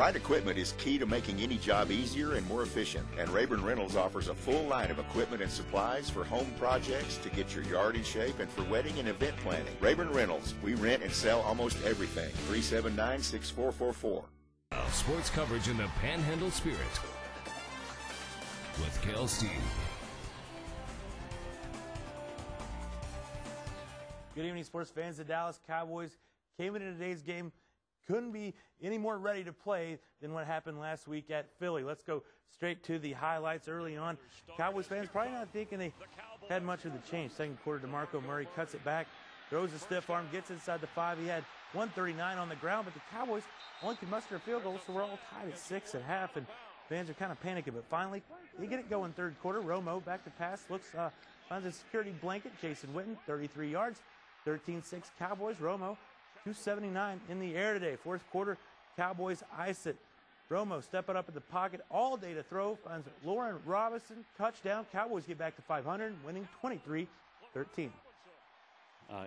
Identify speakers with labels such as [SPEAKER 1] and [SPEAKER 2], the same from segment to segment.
[SPEAKER 1] right equipment is key to making any job easier and more efficient, and Rayburn Rentals offers a full line of equipment and supplies for home projects to get your yard in shape and for wedding and event planning. Rayburn Rentals, we rent and sell almost everything. 379-6444.
[SPEAKER 2] Sports coverage in the Panhandle spirit with Kale, Steed.
[SPEAKER 3] Good evening, sports fans. The Dallas Cowboys came into today's game, couldn't be any more ready to play than what happened last week at Philly. Let's go straight to the highlights early on. Cowboys fans probably not thinking they had much of the change. Second quarter, DeMarco Murray cuts it back, throws a stiff arm, gets inside the 5. He had 139 on the ground, but the Cowboys only could muster a field goal, so we're all tied at 6 at half, and fans are kind of panicking. But finally, they get it going third quarter. Romo back to pass, finds a security blanket. Jason Witten, 33 yards, 13-6 Cowboys. Romo, 279 in the air today. Fourth quarter, Cowboys ice it. Romo stepping up in the pocket all day to throw. Finds Lauren Robinson, touchdown. Cowboys get back to 500, winning 23-13.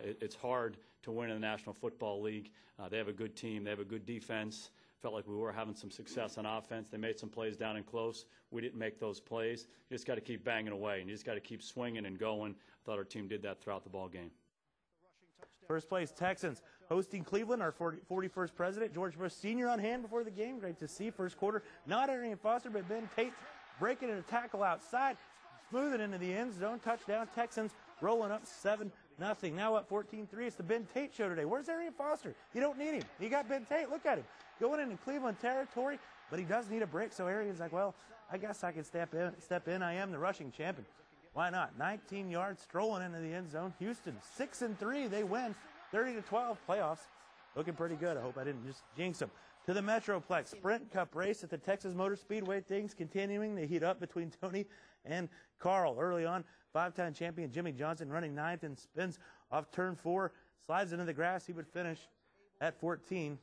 [SPEAKER 4] It's hard to win in the National Football League. They have a good team. They have a good defense. Felt like we were having some success on offense. They made some plays down and close. We didn't make those plays. You just got to keep banging away, and you just got to keep swinging and going. I thought our team did that throughout the ball game.
[SPEAKER 3] First place, Texans hosting Cleveland. Our 41st president, George Bush Sr. on hand before the game. Great to see. First quarter, not Arian Foster, but Ben Tate breaking in a tackle outside, smoothing into the end zone. Touchdown, Texans rolling up 7-0. Now up 14-3. It's the Ben Tate show today. Where's Arian Foster? You don't need him. You got Ben Tate. Look at him. Going into Cleveland territory, but he does need a break. So Arian's like, well, I guess I can step in. I am the rushing champion. Why not? 19 yards, strolling into the end zone. Houston, 6-3. They win 30-12. Playoffs looking pretty good. I hope I didn't just jinx them. To the Metroplex Sprint Cup race at the Texas Motor Speedway. Things continuing. They heat up between Tony and Carl. Early on, 5-time champion Jimmy Johnson running 9th and spins off turn 4. Slides into the grass. He would finish at 14.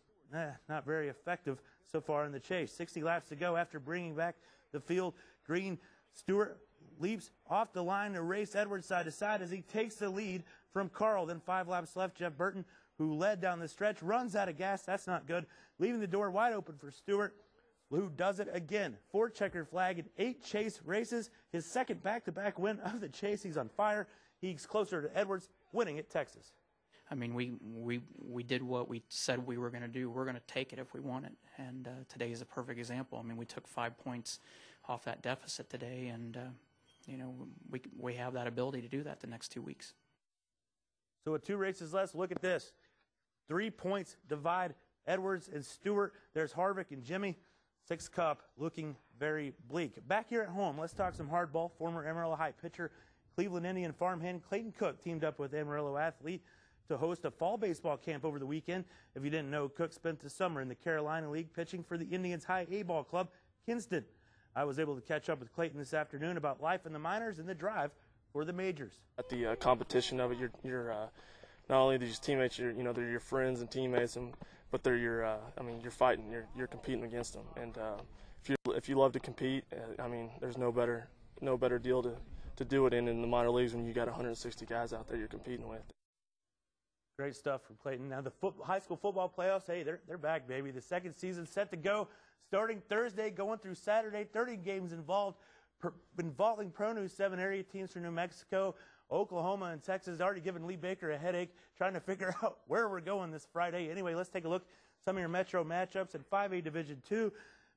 [SPEAKER 3] Not very effective so far in the chase. 60 laps to go after bringing back the field. Green Stewart leaps off the line to race Edwards side to side as he takes the lead from Carl. Then 5 laps left. Jeff Burton, who led down the stretch, runs out of gas. That's not good. Leaving the door wide open for Stewart, who does it again. 4 checkered flag in 8 chase races. His second back-to-back win of the chase. He's on fire. He's closer to Edwards, winning at Texas.
[SPEAKER 5] I mean, we did what we said we were going to do. We're going to take it if we want it. And today is a perfect example. I mean, we took 5 points off that deficit today, and you know, we have that ability to do that the next 2 weeks.
[SPEAKER 3] So with 2 races left, look at this. 3 points divide Edwards and Stewart. There's Harvick and Jimmy. 6th Cup looking very bleak. Back here at home, let's talk some hardball. Former Amarillo High pitcher, Cleveland Indian farmhand Clayton Cook teamed up with Amarillo athlete to host a fall baseball camp over the weekend. If you didn't know, Cook spent the summer in the Carolina League pitching for the Indians High A-ball club, Kinston. I was able to catch up with Clayton this afternoon about life in the minors and the drive for the majors.
[SPEAKER 6] At the competition of it, you're not only these teammates, they're your friends and teammates, but they're your you're fighting, you're competing against them. And if you love to compete, there's no better deal to do it in the minor leagues when you got 160 guys out there you're competing with.
[SPEAKER 3] Great stuff from Clayton. Now the high school football playoffs, hey, they're back, baby. The second season set to go, starting Thursday, going through Saturday. 30 games involving Pronews, 7 area teams from New Mexico, Oklahoma, and Texas. Already giving Lee Baker a headache trying to figure out where we're going this Friday. Anyway, let's take a look at some of your Metro matchups. In 5A Division II,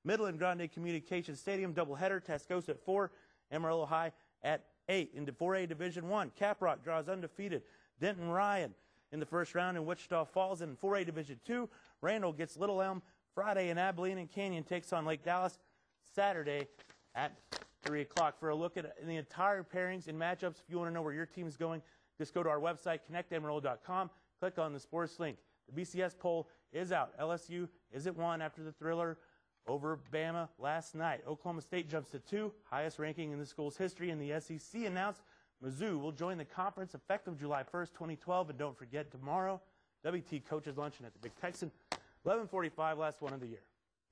[SPEAKER 3] Midland Grande Communications Stadium doubleheader. Tascosa at 4, Amarillo High at 8. Into 4A Division I, Caprock draws undefeated Denton Ryan in the first round in Wichita Falls. In 4A Division II, Randall gets Little Elm Friday, and Abilene and Canyon takes on Lake Dallas Saturday at 3 o'clock. For a look at the entire pairings and matchups, if you want to know where your team is going, just go to our website, connectamarillo.com, click on the sports link. The BCS poll is out. LSU is at 1 after the thriller over Bama last night. Oklahoma State jumps to 2, highest ranking in the school's history, and the SEC announced Mizzou will join the conference effective July 1st, 2012. And don't forget, tomorrow, WT Coaches Luncheon at the Big Texan, 11:45, last one of the year.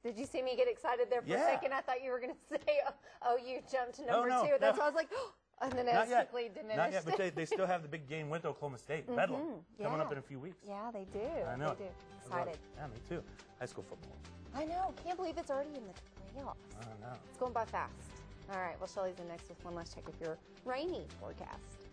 [SPEAKER 7] Did you see me get excited there for a second? I thought you were going to say, oh, you jumped to number 2. That's why I was like, oh, and then it quickly diminished.
[SPEAKER 3] Not yet, but they still have the big game with Oklahoma State, Bedlam, coming up in a few weeks.
[SPEAKER 7] Yeah, they do.
[SPEAKER 3] I know.
[SPEAKER 7] They do. Excited.
[SPEAKER 3] Yeah, me too. High school football.
[SPEAKER 7] I know. Can't believe it's already in the playoffs.
[SPEAKER 3] I don't know.
[SPEAKER 7] It's going by fast. All right. Well, Shelly's in next with one last check of your rainy forecast.